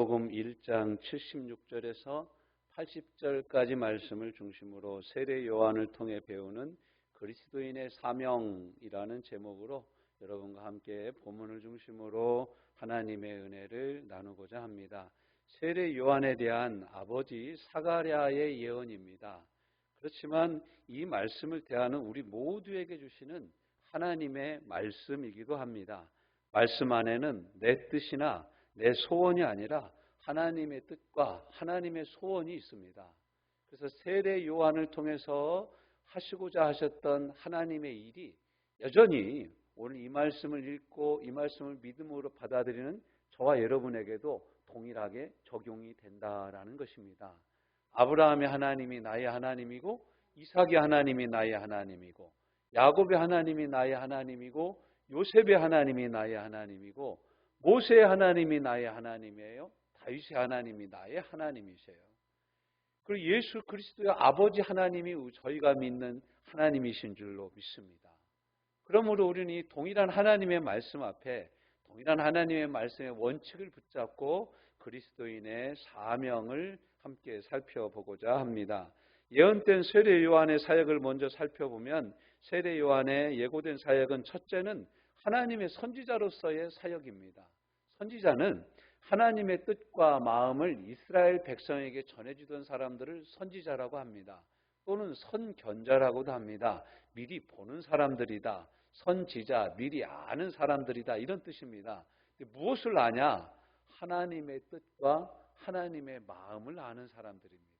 요한복음 1장 76절에서 80절까지 말씀을 중심으로 세례 요한을 통해 배우는 그리스도인의 사명이라는 제목으로 여러분과 함께 본문을 중심으로 하나님의 은혜를 나누고자 합니다. 세례 요한에 대한 아버지 사가랴의 예언입니다. 그렇지만 이 말씀을 대하는 우리 모두에게 주시는 하나님의 말씀이기도 합니다. 말씀 안에는 내 뜻이나 내 소원이 아니라 하나님의 뜻과 하나님의 소원이 있습니다. 그래서 세례 요한을 통해서 하시고자 하셨던 하나님의 일이 여전히 오늘 이 말씀을 읽고 이 말씀을 믿음으로 받아들이는 저와 여러분에게도 동일하게 적용이 된다라는 것입니다. 아브라함의 하나님이 나의 하나님이고 이삭의 하나님이 나의 하나님이고 야곱의 하나님이 나의 하나님이고 요셉의 하나님이 나의 하나님이고 모세의 하나님이 나의 하나님이에요. 다윗의 하나님이 나의 하나님이세요. 그리고 예수 그리스도의 아버지 하나님이 저희가 믿는 하나님이신 줄로 믿습니다. 그러므로 우리는 이 동일한 하나님의 말씀 앞에 동일한 하나님의 말씀의 원칙을 붙잡고 그리스도인의 사명을 함께 살펴보고자 합니다. 예언된 세례 요한의 사역을 먼저 살펴보면 세례 요한의 예고된 사역은 첫째는 하나님의 선지자로서의 사역입니다. 선지자는 하나님의 뜻과 마음을 이스라엘 백성에게 전해주던 사람들을 선지자라고 합니다. 또는 선견자라고도 합니다. 미리 보는 사람들이다. 선지자, 미리 아는 사람들이다. 이런 뜻입니다. 무엇을 아냐? 하나님의 뜻과 하나님의 마음을 아는 사람들입니다.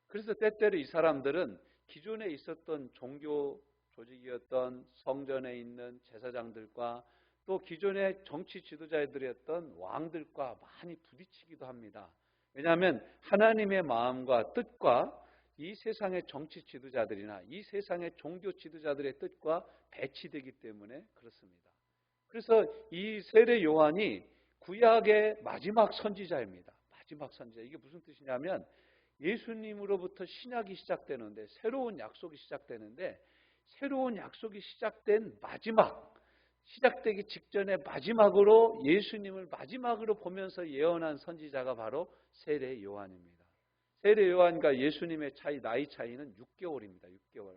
그래서 때때로 이 사람들은 기존에 있었던 종교 조직이었던 성전에 있는 제사장들과 또 기존의 정치 지도자들이었던 왕들과 많이 부딪히기도 합니다. 왜냐하면 하나님의 마음과 뜻과 이 세상의 정치 지도자들이나 이 세상의 종교 지도자들의 뜻과 배치되기 때문에 그렇습니다. 그래서 이 세례 요한이 구약의 마지막 선지자입니다. 마지막 선지자. 이게 무슨 뜻이냐면 예수님으로부터 신약이 시작되는데 새로운 약속이 시작되는데 새로운 약속이 시작된 마지막, 시작되기 직전에 마지막으로 예수님을 마지막으로 보면서 예언한 선지자가 바로 세례 요한입니다. 세례 요한과 예수님의 나이 차이는 6개월입니다. 6개월.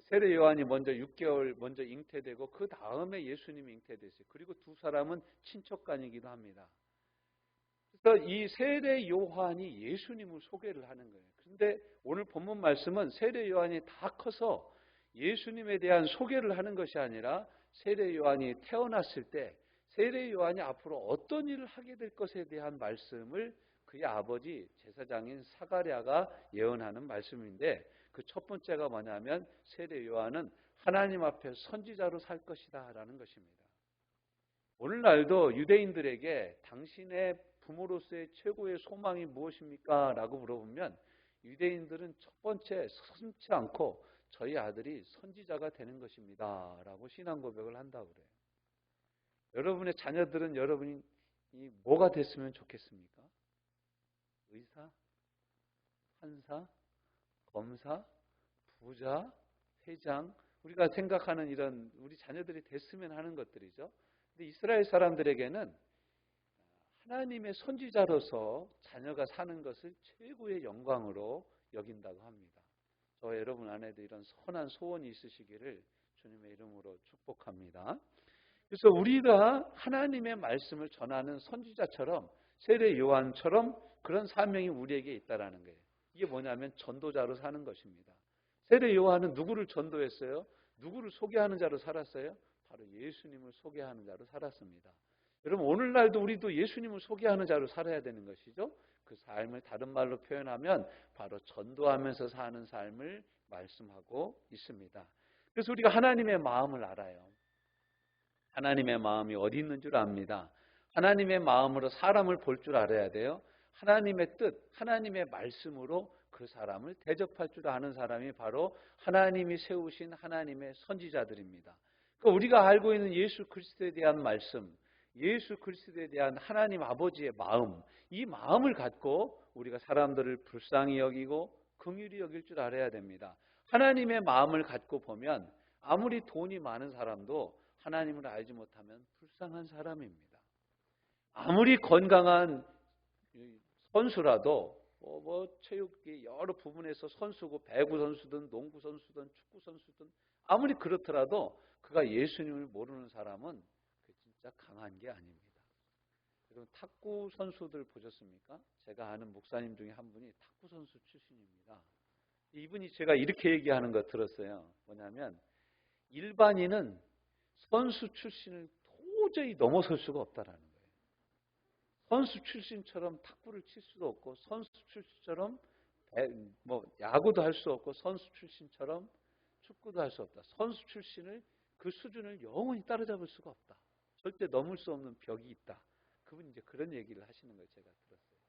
세례 요한이 먼저 6개월 먼저 잉태되고 그 다음에 예수님이 잉태됐어요. 그리고 두 사람은 친척간이기도 합니다. 그래서 이 세례 요한이 예수님을 소개를 하는 거예요. 그런데 오늘 본문 말씀은 세례 요한이 다 커서 예수님에 대한 소개를 하는 것이 아니라 세례 요한이 태어났을 때 세례 요한이 앞으로 어떤 일을 하게 될 것에 대한 말씀을 그의 아버지 제사장인 사가랴가 예언하는 말씀인데 그 첫 번째가 뭐냐면 세례 요한은 하나님 앞에 선지자로 살 것이다 라는 것입니다. 오늘날도 유대인들에게 당신의 부모로서의 최고의 소망이 무엇입니까? 라고 물어보면 유대인들은 첫 번째 서슴지 않고 저희 아들이 선지자가 되는 것입니다 라고 신앙 고백을 한다고 그래요. 여러분의 자녀들은 여러분이 뭐가 됐으면 좋겠습니까? 의사? 판사? 검사? 부자? 회장? 우리가 생각하는 이런 우리 자녀들이 됐으면 하는 것들이죠. 근데 이스라엘 사람들에게는 하나님의 선지자로서 자녀가 사는 것을 최고의 영광으로 여긴다고 합니다. 저와 여러분 안에도 이런 선한 소원이 있으시기를 주님의 이름으로 축복합니다. 그래서 우리가 하나님의 말씀을 전하는 선지자처럼 세례 요한처럼 그런 사명이 우리에게 있다라는 거예요. 이게 뭐냐면 전도자로 사는 것입니다. 세례 요한은 누구를 전도했어요? 누구를 소개하는 자로 살았어요? 바로 예수님을 소개하는 자로 살았습니다. 여러분 오늘날도 우리도 예수님을 소개하는 자로 살아야 되는 것이죠. 그 삶을 다른 말로 표현하면 바로 전도하면서 사는 삶을 말씀하고 있습니다. 그래서 우리가 하나님의 마음을 알아요. 하나님의 마음이 어디 있는 줄 압니다. 하나님의 마음으로 사람을 볼 줄 알아야 돼요. 하나님의 뜻, 하나님의 말씀으로 그 사람을 대접할 줄 아는 사람이 바로 하나님이 세우신 하나님의 선지자들입니다. 그러니까 우리가 알고 있는 예수 그리스도에 대한 말씀, 예수 그리스도에 대한 하나님 아버지의 마음, 이 마음을 갖고 우리가 사람들을 불쌍히 여기고 긍휼히 여길 줄 알아야 됩니다. 하나님의 마음을 갖고 보면 아무리 돈이 많은 사람도 하나님을 알지 못하면 불쌍한 사람입니다. 아무리 건강한 선수라도 체육이 여러 부분에서 선수고 배구 선수든 농구 선수든 축구 선수든 아무리 그렇더라도 그가 예수님을 모르는 사람은 진짜 강한 게 아닙니다. 여러분 탁구 선수들 보셨습니까? 제가 아는 목사님 중에 한 분이 탁구 선수 출신입니다. 이분이 제가 이렇게 얘기하는 거 들었어요. 뭐냐면 일반인은 선수 출신을 도저히 넘어설 수가 없다라는 거예요. 선수 출신처럼 탁구를 칠 수도 없고 선수 출신처럼 야구도 할 수 없고 선수 출신처럼 축구도 할 수 없다. 선수 출신을 그 수준을 영원히 따라잡을 수가 없다. 절대 넘을 수 없는 벽이 있다. 그분이 이제 그런 얘기를 하시는 걸 제가 들었어요.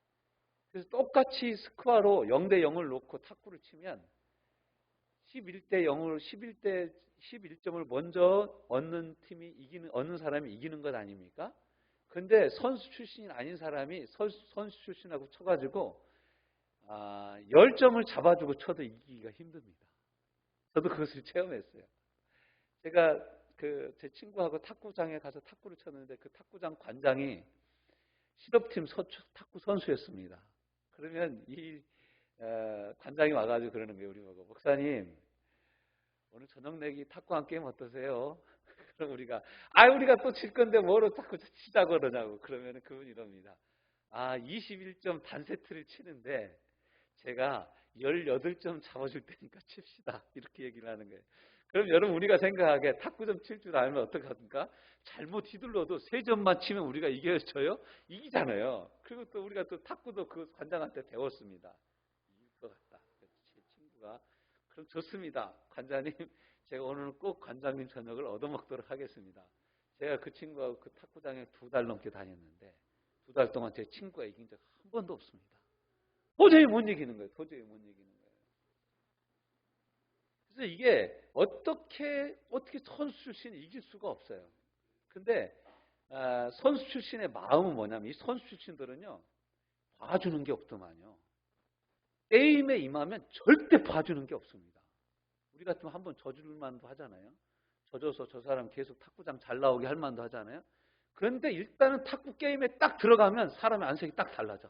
그래서 똑같이 스코어로 0대 0을 놓고 탁구를 치면 11대 0으로 11점을 먼저 얻는 사람이 이기는 것 아닙니까? 근데 선수 출신이 아닌 사람이 선수 출신하고 쳐가지고 10점을 잡아주고 쳐도 이기기가 힘듭니다. 저도 그것을 체험했어요. 제가 제 친구하고 탁구장에 가서 탁구를 쳤는데 그 탁구장 관장이 실업팀 탁구 선수였습니다. 그러면 이 관장이 와가지고 그러는 거예요. 우리 보고 목사님 오늘 저녁 내기 탁구 한 게임 어떠세요? 그럼 우리가 또 칠 건데 뭐로 탁구 치자고 그러냐고. 그러면 그분이 이럽니다. 21점 단세트를 치는데 제가 18점 잡아줄 테니까 칩시다. 이렇게 얘기를 하는 거예요. 그럼 여러분 우리가 생각하기에 탁구 좀 칠 줄 알면 어떡합니까? 잘못 휘둘러도 3점만 치면 우리가 이겨져요? 이기잖아요. 그리고 또 우리가 또 탁구도 그 관장한테 배웠습니다. 이길 것 같다. 그래서 제 친구가 그럼 좋습니다. 관장님 제가 오늘은 꼭 관장님 저녁을 얻어먹도록 하겠습니다. 제가 그 친구하고 그 탁구장에 2달 넘게 다녔는데 2달 동안 제 친구가 이긴 적 한 번도 없습니다. 도저히 못 이기는 거예요. 도저히 못 이기는 거예요. 그래서 이게 어떻게 선수 출신이 이길 수가 없어요. 근데 선수 출신의 마음은 뭐냐면 이 선수 출신들은요 봐주는 게 없더만요. 게임에 임하면 절대 봐주는 게 없습니다. 우리 같으면 한번 져줄 만도 하잖아요. 져줘서 저 사람 계속 탁구장 잘 나오게 할 만도 하잖아요. 그런데 일단은 탁구 게임에 딱 들어가면 사람의 안색이 딱 달라져.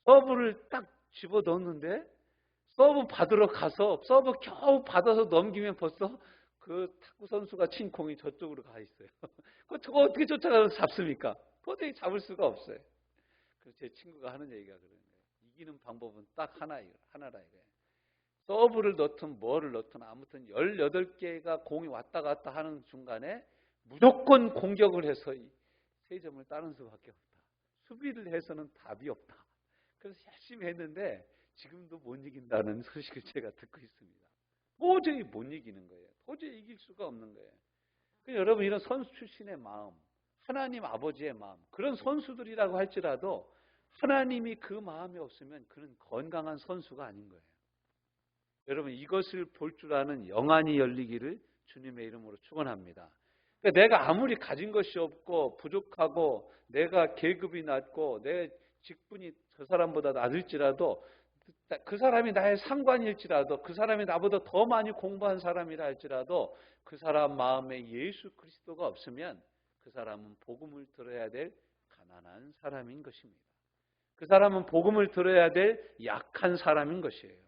서브를 딱 집어넣는데 서브 받으러 가서 서브 겨우 받아서 넘기면 벌써 그 탁구 선수가 친 공이 저쪽으로 가 있어요. 저거 어떻게 쫓아가서 잡습니까? 도저히 잡을 수가 없어요. 그래서 제 친구가 하는 얘기가 그런 거예요. 이기는 방법은 딱 하나라 이거예요. 서브를 넣든 뭐를 넣든 아무튼 18개가 공이 왔다 갔다 하는 중간에 무조건 공격을 해서 3점을 따는 수밖에 없다. 수비를 해서는 답이 없다. 그래서 열심히 했는데 지금도 못 이긴다는 소식을 제가 듣고 있습니다. 도저히 못 이기는 거예요. 도저히 이길 수가 없는 거예요. 여러분 이런 선수 출신의 마음, 하나님 아버지의 마음, 그런 선수들이라고 할지라도 하나님이 그 마음이 없으면 그는 건강한 선수가 아닌 거예요. 여러분 이것을 볼 줄 아는 영안이 열리기를 주님의 이름으로 축원합니다. 그러니까 내가 아무리 가진 것이 없고 부족하고 내가 계급이 낮고 내 직분이 저 사람보다 낮을지라도 그 사람이 나의 상관일지라도 그 사람이 나보다 더 많이 공부한 사람이라 할지라도 그 사람 마음에 예수 그리스도가 없으면 그 사람은 복음을 들어야 될 가난한 사람인 것입니다. 그 사람은 복음을 들어야 될 약한 사람인 것이에요.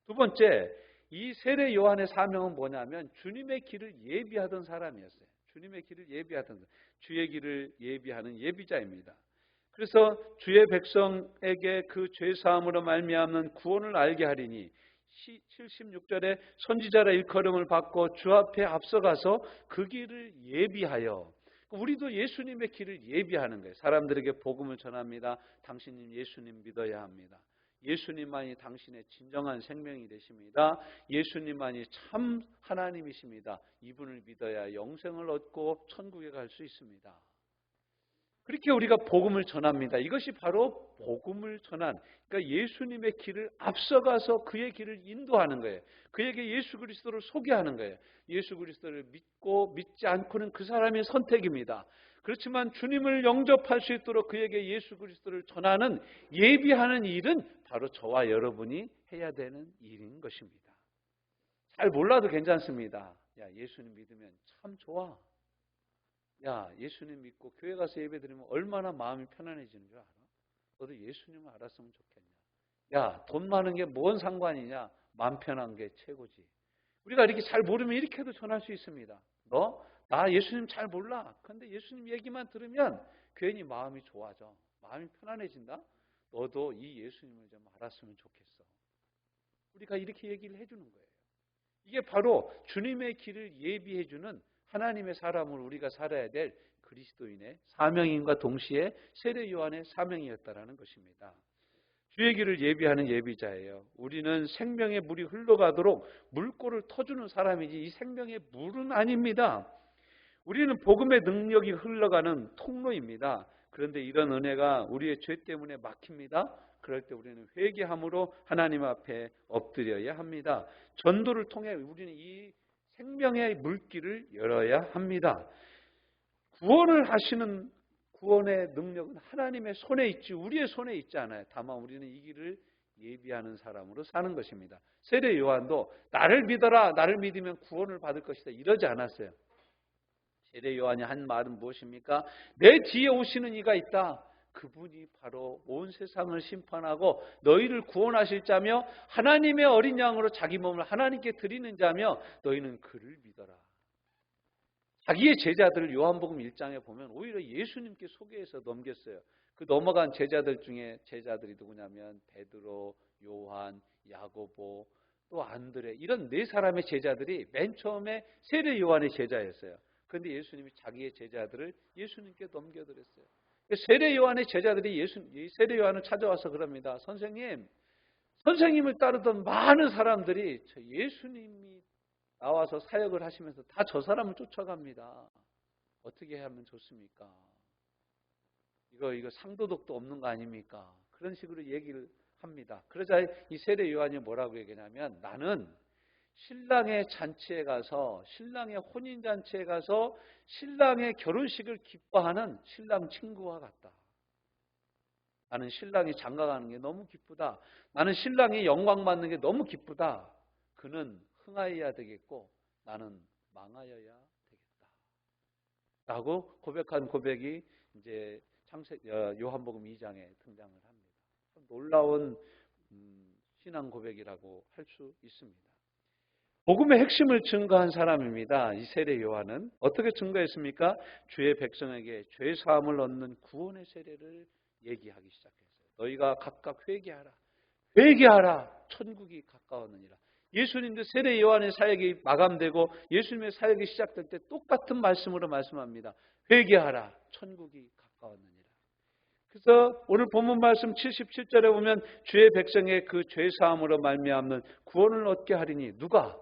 두 번째, 이 세례 요한의 사명은 뭐냐면 주님의 길을 예비하던 사람이었어요. 주님의 길을 예비하던 주의 길을 예비하는 예비자입니다. 그래서 주의 백성에게 그 죄사함으로 말미암는 구원을 알게 하리니 76절에 선지자라 일컬음을 받고 주 앞에 앞서가서 그 길을 예비하여 우리도 예수님의 길을 예비하는 거예요. 사람들에게 복음을 전합니다. 당신은 예수님 믿어야 합니다. 예수님만이 당신의 진정한 생명이 되십니다. 예수님만이 참 하나님이십니다. 이분을 믿어야 영생을 얻고 천국에 갈 수 있습니다. 그렇게 우리가 복음을 전합니다. 이것이 바로 복음을 전한, 그러니까 예수님의 길을 앞서가서 그의 길을 인도하는 거예요. 그에게 예수 그리스도를 소개하는 거예요. 예수 그리스도를 믿고 믿지 않고는 그 사람의 선택입니다. 그렇지만 주님을 영접할 수 있도록 그에게 예수 그리스도를 전하는 예비하는 일은 바로 저와 여러분이 해야 되는 일인 것입니다. 잘 몰라도 괜찮습니다. 야, 예수님 믿으면 참 좋아. 야, 예수님 믿고 교회 가서 예배 드리면 얼마나 마음이 편안해지는 줄 알아? 너도 예수님을 알았으면 좋겠냐? 야, 돈 많은 게 뭔 상관이냐? 마음 편한 게 최고지. 우리가 이렇게 잘 모르면 이렇게도 전할 수 있습니다. 나 예수님 잘 몰라. 근데 예수님 얘기만 들으면 괜히 마음이 좋아져. 마음이 편안해진다? 너도 이 예수님을 좀 알았으면 좋겠어. 우리가 이렇게 얘기를 해주는 거예요. 이게 바로 주님의 길을 예비해주는 하나님의 사람으로 우리가 살아야 될 그리스도인의 사명인과 동시에 세례 요한의 사명이었다라는 것입니다. 주의 길을 예비하는 예비자예요. 우리는 생명의 물이 흘러가도록 물꼬를 터주는 사람이지 이 생명의 물은 아닙니다. 우리는 복음의 능력이 흘러가는 통로입니다. 그런데 이런 은혜가 우리의 죄 때문에 막힙니다. 그럴 때 우리는 회개함으로 하나님 앞에 엎드려야 합니다. 전도를 통해 우리는 이 생명의 물길을 열어야 합니다. 구원을 하시는 구원의 능력은 하나님의 손에 있지 우리의 손에 있지 않아요. 다만 우리는 이 길을 예비하는 사람으로 사는 것입니다. 세례 요한도 나를 믿어라, 나를 믿으면 구원을 받을 것이다 이러지 않았어요. 세례 요한이 한 말은 무엇입니까? 내 뒤에 오시는 이가 있다. 그분이 바로 온 세상을 심판하고 너희를 구원하실 자며 하나님의 어린 양으로 자기 몸을 하나님께 드리는 자며 너희는 그를 믿어라. 자기의 제자들을 요한복음 1장에 보면 오히려 예수님께 소개해서 넘겼어요. 그 넘어간 제자들 중에 제자들이 누구냐면 베드로, 요한, 야고보, 또 안드레 이런 네 사람의 제자들이 맨 처음에 세례 요한의 제자였어요. 그런데 예수님이 자기의 제자들을 예수님께 넘겨드렸어요. 세례 요한의 제자들이 세례 요한을 찾아와서 그럽니다. 선생님을 따르던 많은 사람들이 저 예수님이 나와서 사역을 하시면서 다 저 사람을 쫓아갑니다. 어떻게 하면 좋습니까? 이거 상도덕도 없는 거 아닙니까? 그런 식으로 얘기를 합니다. 그러자 이 세례 요한이 뭐라고 얘기하냐면 나는 신랑의 잔치에 가서 신랑의 혼인잔치에 가서 신랑의 결혼식을 기뻐하는 신랑 친구와 같다. 나는 신랑이 장가가는 게 너무 기쁘다. 나는 신랑이 영광 받는 게 너무 기쁘다. 그는 흥하여야 되겠고 나는 망하여야 되겠다. 라고 고백한 고백이 이제 요한복음 2장에 등장을 합니다. 놀라운 신앙 고백이라고 할 수 있습니다. 복음의 핵심을 증거한 사람입니다. 이 세례 요한은 어떻게 증거했습니까? 주의 백성에게 죄 사함을 얻는 구원의 세례를 얘기하기 시작했어요. 너희가 각각 회개하라. 회개하라. 천국이 가까웠느니라. 예수님도 세례 요한의 사역이 마감되고 예수님의 사역이 시작될 때 똑같은 말씀으로 말씀합니다. 회개하라. 천국이 가까웠느니라. 그래서 오늘 본문 말씀 77절에 보면 주의 백성의 그 죄 사함으로 말미암는 구원을 얻게 하리니 누가?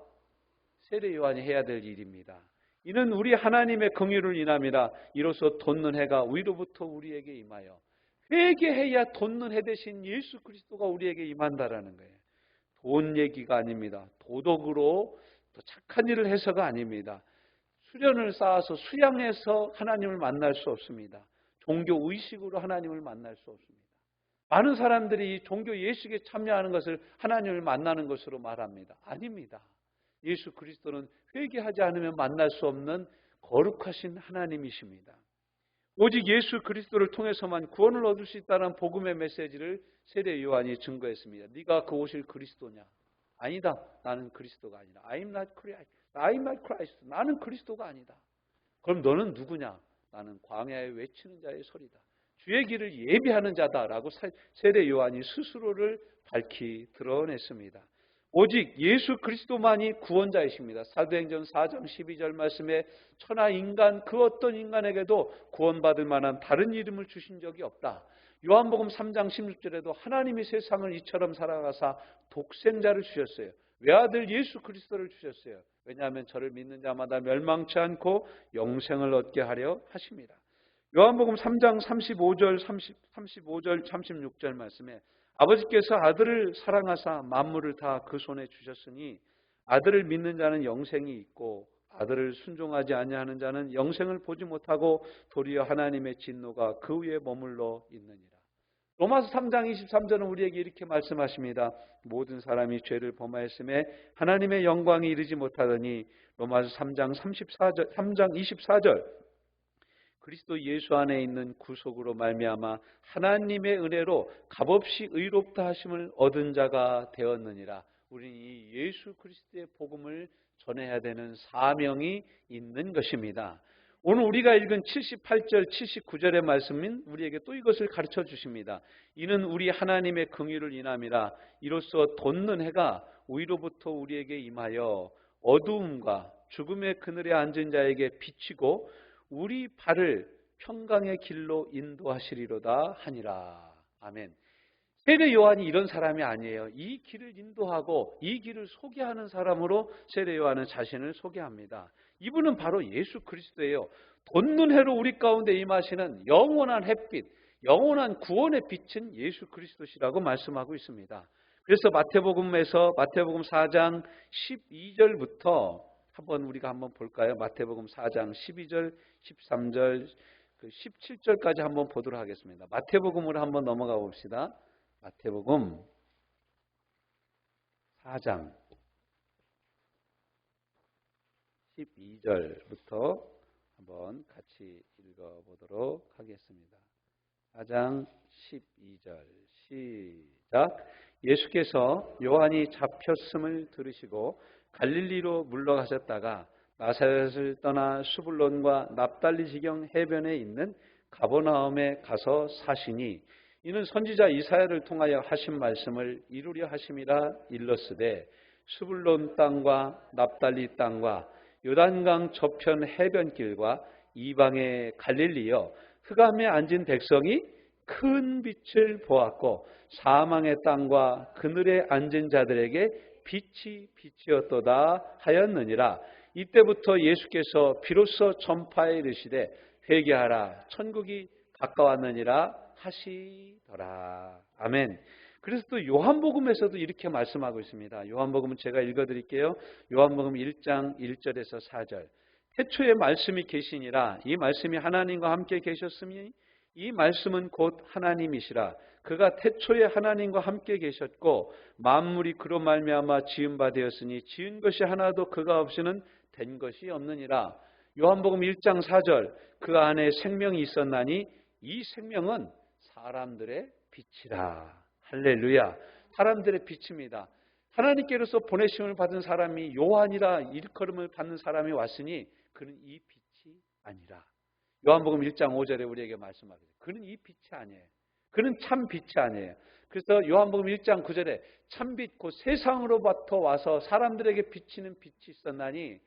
세례 요한이 해야 될 일입니다. 이는 우리 하나님의 긍휼을 인함이라. 이로써 돋는 해가 위로부터 우리에게 임하여 회개해야 돋는 해 대신 예수 그리스도가 우리에게 임한다라는 거예요. 돈 얘기가 아닙니다. 도덕으로 또 착한 일을 해서가 아닙니다. 수련을 쌓아서 수양해서 하나님을 만날 수 없습니다. 종교 의식으로 하나님을 만날 수 없습니다. 많은 사람들이 이 종교 예식에 참여하는 것을 하나님을 만나는 것으로 말합니다. 아닙니다. 예수 그리스도는 회개하지 않으면 만날 수 없는 거룩하신 하나님이십니다. 오직 예수 그리스도를 통해서만 구원을 얻을 수 있다는 복음의 메시지를 세례 요한이 증거했습니다. 네가 그 오실 그리스도냐? 아니다. 나는 그리스도가 아니다. I'm not Christ. 나는 그리스도가 아니다. 그럼 너는 누구냐? 나는 광야에 외치는 자의 소리다. 주의 길을 예비하는 자다라고 세례 요한이 스스로를 밝히 드러냈습니다. 오직 예수 그리스도만이 구원자이십니다. 사도행전 4장 12절 말씀에 천하 인간 그 어떤 인간에게도 구원받을 만한 다른 이름을 주신 적이 없다. 요한복음 3장 16절에도 하나님이 세상을 이처럼 살아가사 독생자를 주셨어요. 외아들 예수 그리스도를 주셨어요. 왜냐하면 저를 믿는 자마다 멸망치 않고 영생을 얻게 하려 하십니다. 요한복음 3장 35절 36절 말씀에 아버지께서 아들을 사랑하사 만물을 다 그 손에 주셨으니 아들을 믿는 자는 영생이 있고 아들을 순종하지 아니하는 자는 영생을 보지 못하고 도리어 하나님의 진노가 그 위에 머물러 있느니라. 로마서 3장 23절은 우리에게 이렇게 말씀하십니다. 모든 사람이 죄를 범하였음에 하나님의 영광이 이르지 못하더니 로마서 3장 24절 그리스도 예수 안에 있는 구속으로 말미암아 하나님의 은혜로 값없이 의롭다 하심을 얻은 자가 되었느니라. 우리는 이 예수 그리스도의 복음을 전해야 되는 사명이 있는 것입니다. 오늘 우리가 읽은 78절, 79절의 말씀은 우리에게 또 이것을 가르쳐 주십니다. 이는 우리 하나님의 긍휼을 인함이라. 이로써 돋는 해가 위로부터 우리에게 임하여 어두움과 죽음의 그늘에 앉은 자에게 비치고 우리 발을 평강의 길로 인도하시리로다 하니라. 아멘. 세례 요한이 이런 사람이 아니에요. 이 길을 인도하고 이 길을 소개하는 사람으로 세례 요한은 자신을 소개합니다. 이분은 바로 예수 그리스도예요. 돋는 해로 우리 가운데 임하시는 영원한 햇빛, 영원한 구원의 빛은 예수 그리스도시라고 말씀하고 있습니다. 그래서 마태복음 4장 12절부터 우리가 한번 볼까요? 마태복음 4장 12절, 13절, 17절까지 한번 보도록 하겠습니다. 마태복음으로 한번 넘어가 봅시다. 마태복음 4장 12절부터 한번 같이 읽어보도록 하겠습니다. 4장 12절 시작. 예수께서 요한이 잡혔음을 들으시고 갈릴리로 물러가셨다가 나사렛을 떠나 수불론과 납달리 지경 해변에 있는 가버나움에 가서 사시니 이는 선지자 이사야를 통하여 하신 말씀을 이루려 하심이라 일렀으되 수불론 땅과 납달리 땅과 요단강 저편 해변길과 이방의 갈릴리여 흑암에 앉은 백성이 큰 빛을 보았고 사망의 땅과 그늘에 앉은 자들에게 빛이 빛이었도다 하였느니라. 이때부터 예수께서 비로소 전파에 이르시되 회개하라 천국이 가까웠느니라 하시더라. 아멘. 그래서 또 요한복음에서도 이렇게 말씀하고 있습니다. 요한복음은 제가 읽어드릴게요. 요한복음 1장 1절에서 4절. 태초에 말씀이 계시니라. 이 말씀이 하나님과 함께 계셨으니 이 말씀은 곧 하나님이시라. 그가 태초에 하나님과 함께 계셨고 만물이 그로 말미암아 지은 바 되었으니 지은 것이 하나도 그가 없이는 된 것이 없느니라. 요한복음 1장 4절. 그 안에 생명이 있었나니 이 생명은 사람들의 빛이라. 할렐루야. 사람들의 빛입니다. 하나님께로서 보내심을 받은 사람이 요한이라 일컬음을 받는 사람이 왔으니 그는 이 빛이 아니라. 요한복음 1장 5절에 우리에게 말씀하거든요. 그는 이 빛이 아니에요. 그는 참 빛이 아니에요. 그래서 요한복음 1장 9절에 참빛 곧 세상으로부터 와서 사람들에게 비치는 빛이 있었나니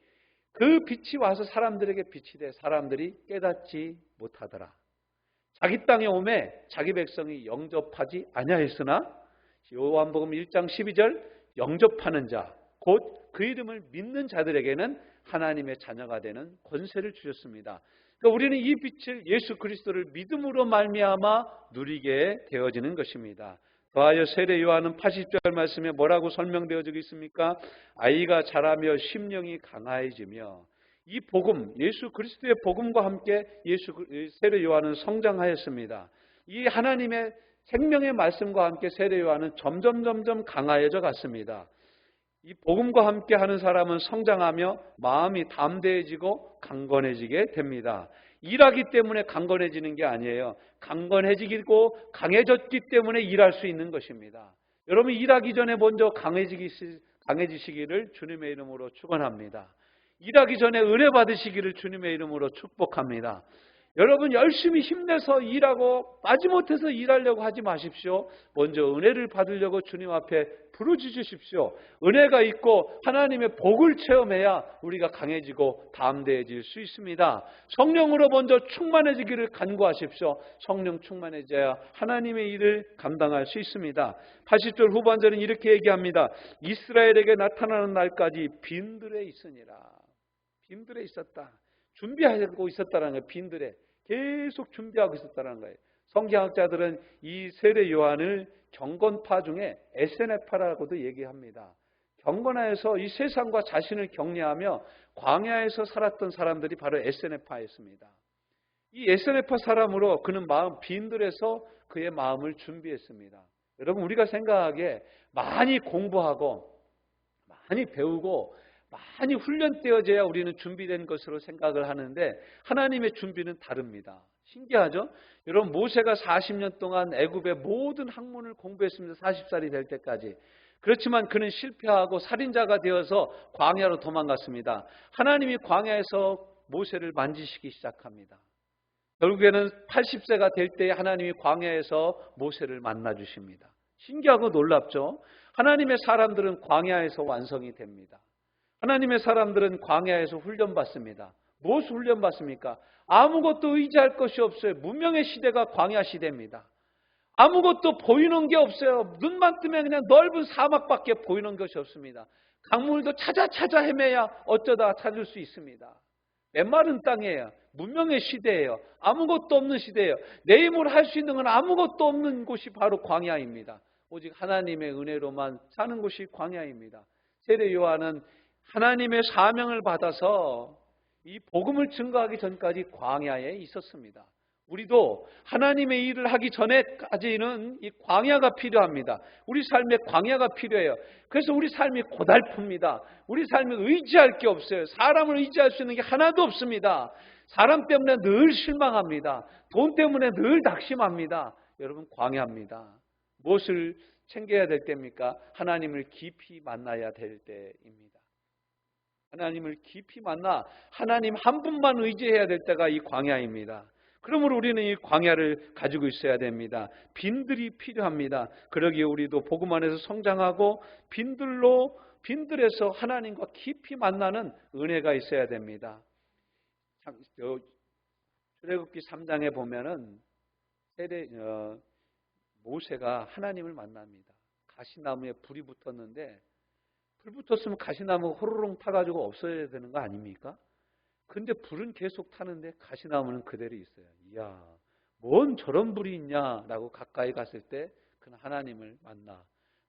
그 빛이 와서 사람들에게 빛이 돼 사람들이 깨닫지 못하더라. 자기 땅에 오매 자기 백성이 영접하지 아니하였으나 요한복음 1장 12절 영접하는 자 곧 그 이름을 믿는 자들에게는 하나님의 자녀가 되는 권세를 주셨습니다. 그러니까 우리는 이 빛을 예수 그리스도를 믿음으로 말미암아 누리게 되어지는 것입니다. 더하여 세례 요한은 80절 말씀에 뭐라고 설명되어지고 있습니까? 아이가 자라며 심령이 강화해지며 이 복음, 예수 그리스도의 복음과 함께 세례 요한은 성장하였습니다. 이 하나님의 생명의 말씀과 함께 세례 요한은 점점 강화해져 갔습니다. 이 복음과 함께 하는 사람은 성장하며 마음이 담대해지고 강건해지게 됩니다. 일하기 때문에 강건해지는 게 아니에요. 강건해지고 강해졌기 때문에 일할 수 있는 것입니다. 여러분 일하기 전에 먼저 강해지시기를 주님의 이름으로 축원합니다. 일하기 전에 은혜 받으시기를 주님의 이름으로 축복합니다. 여러분 열심히 힘내서 일하고 마지못해서 일하려고 하지 마십시오. 먼저 은혜를 받으려고 주님 앞에 부르짖으십시오. 은혜가 있고 하나님의 복을 체험해야 우리가 강해지고 담대해질 수 있습니다. 성령으로 먼저 충만해지기를 간구하십시오. 성령 충만해져야 하나님의 일을 감당할 수 있습니다. 80절 후반절은 이렇게 얘기합니다. 이스라엘에게 나타나는 날까지 빈들에 있으니라. 빈들에 있었다. 준비하고 있었다는 거예요. 빈들에 계속 준비하고 있었다는 거예요. 성경학자들은 이 세례 요한을 경건파 중에 에세네파라고도 얘기합니다. 경건하여서 이 세상과 자신을 격려하며 광야에서 살았던 사람들이 바로 에세네파였습니다. 이 에세네파 사람으로 그는 빈들에서 그의 마음을 준비했습니다. 여러분 우리가 생각하기에 많이 공부하고 많이 배우고 많이 훈련되어져야 우리는 준비된 것으로 생각을 하는데 하나님의 준비는 다릅니다. 신기하죠? 여러분, 모세가 40년 동안 애굽의 모든 학문을 공부했습니다. 40살이 될 때까지. 그렇지만 그는 실패하고 살인자가 되어서 광야로 도망갔습니다. 하나님이 광야에서 모세를 만지시기 시작합니다. 결국에는 80세가 될 때 하나님이 광야에서 모세를 만나 주십니다. 신기하고 놀랍죠? 하나님의 사람들은 광야에서 완성이 됩니다. 하나님의 사람들은 광야에서 훈련받습니다. 무엇을 훈련받습니까? 아무것도 의지할 것이 없어요. 문명의 시대가 광야 시대입니다. 아무것도 보이는 게 없어요. 눈만 뜨면 그냥 넓은 사막밖에 보이는 것이 없습니다. 강물도 찾아 헤매야 어쩌다 찾을 수 있습니다. 메마른 땅이에요. 문명의 시대예요. 아무것도 없는 시대예요. 내 힘으로 할 수 있는 건 아무것도 없는 곳이 바로 광야입니다. 오직 하나님의 은혜로만 사는 곳이 광야입니다. 세례 요한은 하나님의 사명을 받아서 이 복음을 증거하기 전까지 광야에 있었습니다. 우리도 하나님의 일을 하기 전에까지는 이 광야가 필요합니다. 우리 삶에 광야가 필요해요. 그래서 우리 삶이 고달픕니다. 우리 삶에 의지할 게 없어요. 사람을 의지할 수 있는 게 하나도 없습니다. 사람 때문에 늘 실망합니다. 돈 때문에 늘 낙심합니다. 여러분, 광야입니다. 무엇을 챙겨야 될 때입니까? 하나님을 깊이 만나야 될 때입니다. 하나님을 깊이 만나 하나님 한 분만 의지해야 될 때가 이 광야입니다. 그러므로 우리는 이 광야를 가지고 있어야 됩니다. 빈들이 필요합니다. 그러기에 우리도 복음 안에서 성장하고 빈들에서 하나님과 깊이 만나는 은혜가 있어야 됩니다. 출애굽기 3장에 보면은 모세가 하나님을 만납니다. 가시나무에 불이 붙었는데 불 붙었으면 가시나무가 호로록 타가지고 없어져야 되는 거 아닙니까? 근데 불은 계속 타는데 가시나무는 그대로 있어요. 이야, 뭔 저런 불이 있냐라고 가까이 갔을 때 그는 하나님을 만나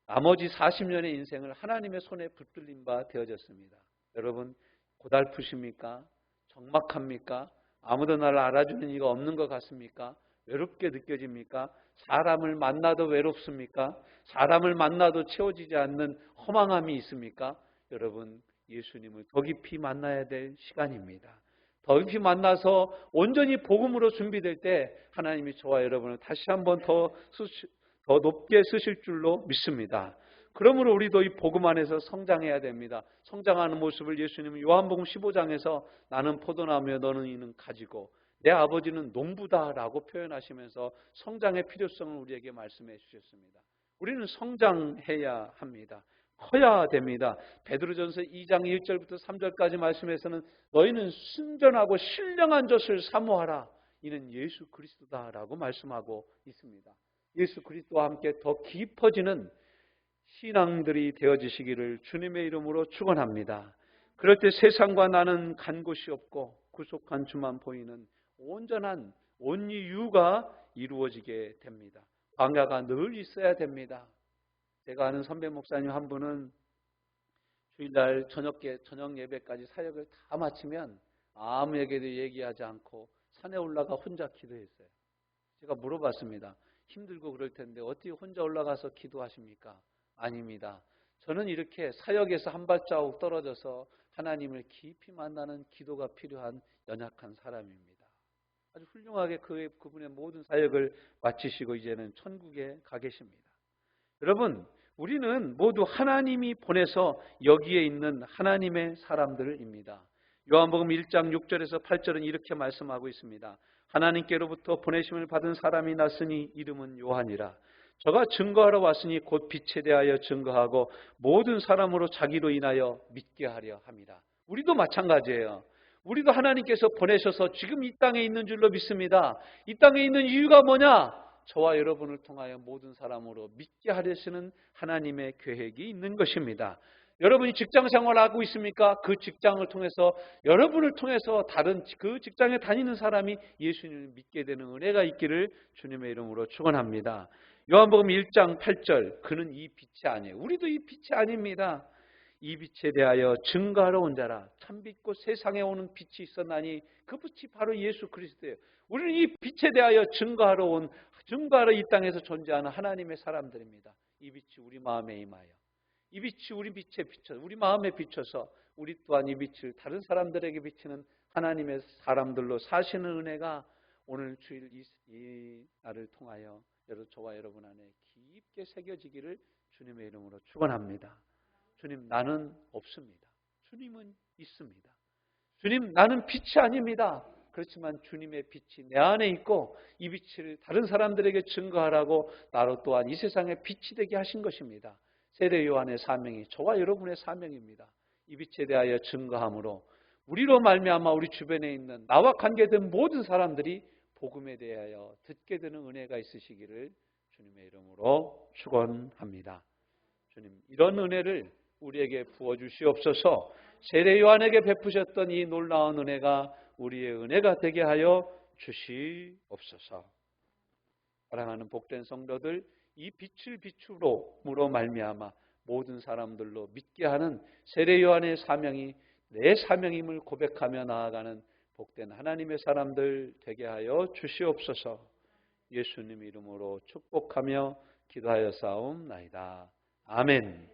나머지 40년의 인생을 하나님의 손에 붙들린 바 되어졌습니다. 여러분, 고달프십니까? 적막합니까? 아무도 나를 알아주는 이가 없는 것 같습니까? 외롭게 느껴집니까? 사람을 만나도 외롭습니까? 사람을 만나도 채워지지 않는 허망함이 있습니까? 여러분, 예수님을 더 깊이 만나야 될 시간입니다. 더 깊이 만나서 온전히 복음으로 준비될 때 하나님이 저와 여러분을 다시 한번 더 높게 쓰실 줄로 믿습니다. 그러므로 우리도 이 복음 안에서 성장해야 됩니다. 성장하는 모습을 예수님은 요한복음 15장에서 나는 포도나무여 너는 이는 가지고 내 아버지는 농부다라고 표현하시면서 성장의 필요성을 우리에게 말씀해 주셨습니다. 우리는 성장해야 합니다. 커야 됩니다. 베드로전서 2장 1절부터 3절까지 말씀에서는 너희는 순전하고 신령한 젖을 사모하라. 이는 예수 그리스도다라고 말씀하고 있습니다. 예수 그리스도와 함께 더 깊어지는 신앙들이 되어지시기를 주님의 이름으로 축원합니다. 그럴 때 세상과 나는 간 곳이 없고 구속한 주만 보이는 온전한 온리유가 이루어지게 됩니다. 광야가 늘 있어야 됩니다. 제가 아는 선배 목사님 한 분은 주일날 저녁 예배까지 사역을 다 마치면 아무에게도 얘기하지 않고 산에 올라가 혼자 기도했어요. 제가 물어봤습니다. 힘들고 그럴 텐데 어떻게 혼자 올라가서 기도하십니까? 아닙니다. 저는 이렇게 사역에서 한 발자국 떨어져서 하나님을 깊이 만나는 기도가 필요한 연약한 사람입니다. 아주 훌륭하게 그분의 모든 사역을 마치시고 이제는 천국에 가 계십니다. 여러분, 우리는 모두 하나님이 보내서 여기에 있는 하나님의 사람들입니다. 요한복음 1장 6절에서 8절은 이렇게 말씀하고 있습니다. 하나님께로부터 보내심을 받은 사람이 났으니 이름은 요한이라. 저가 증거하러 왔으니 곧 빛에 대하여 증거하고 모든 사람으로 자기로 인하여 믿게 하려 함이라. 우리도 마찬가지예요. 우리도 하나님께서 보내셔서 지금 이 땅에 있는 줄로 믿습니다. 이 땅에 있는 이유가 뭐냐? 저와 여러분을 통하여 모든 사람으로 믿게 하려시는 하나님의 계획이 있는 것입니다. 여러분이 직장 생활하고 있습니까? 그 직장을 통해서 여러분을 통해서 다른 그 직장에 다니는 사람이 예수님을 믿게 되는 은혜가 있기를 주님의 이름으로 축원합니다. 요한복음 1장 8절 그는 이 빛이 아니에요. 우리도 이 빛이 아닙니다. 이 빛에 대하여 증거하러 온 자라. 참빛고 세상에 오는 빛이 있었나니 그 빛이 바로 예수 그리스도예요. 우리는 이 빛에 대하여 증거하러 이 땅에서 존재하는 하나님의 사람들입니다. 이 빛이 우리 마음에 임하여 이 빛이 우리 빛에 비춰서 우리 마음에 비춰서 우리 또한 이 빛을 다른 사람들에게 비치는 하나님의 사람들로 사시는 은혜가 오늘 주일 이 날을 통하여 저와 여러분 안에 깊게 새겨지기를 주님의 이름으로 축원합니다. 주님, 나는 없습니다. 주님은 있습니다. 주님, 나는 빛이 아닙니다. 그렇지만 주님의 빛이 내 안에 있고 이 빛을 다른 사람들에게 증거하라고 나로 또한 이 세상에 빛이 되게 하신 것입니다. 세례 요한의 사명이 저와 여러분의 사명입니다. 이 빛에 대하여 증거함으로 우리로 말미암아 우리 주변에 있는 나와 관계된 모든 사람들이 복음에 대하여 듣게 되는 은혜가 있으시기를 주님의 이름으로 축원합니다. 주님, 이런 은혜를 우리에게 부어주시옵소서. 세례 요한에게 베푸셨던 이 놀라운 은혜가 우리의 은혜가 되게 하여 주시옵소서. 사랑하는 복된 성도들, 이 빛을 비추로 말미암아 모든 사람들로 믿게 하는 세례 요한의 사명이 내 사명임을 고백하며 나아가는 복된 하나님의 사람들 되게 하여 주시옵소서. 예수님 이름으로 축복하며 기도하여 싸움나이다. 아멘.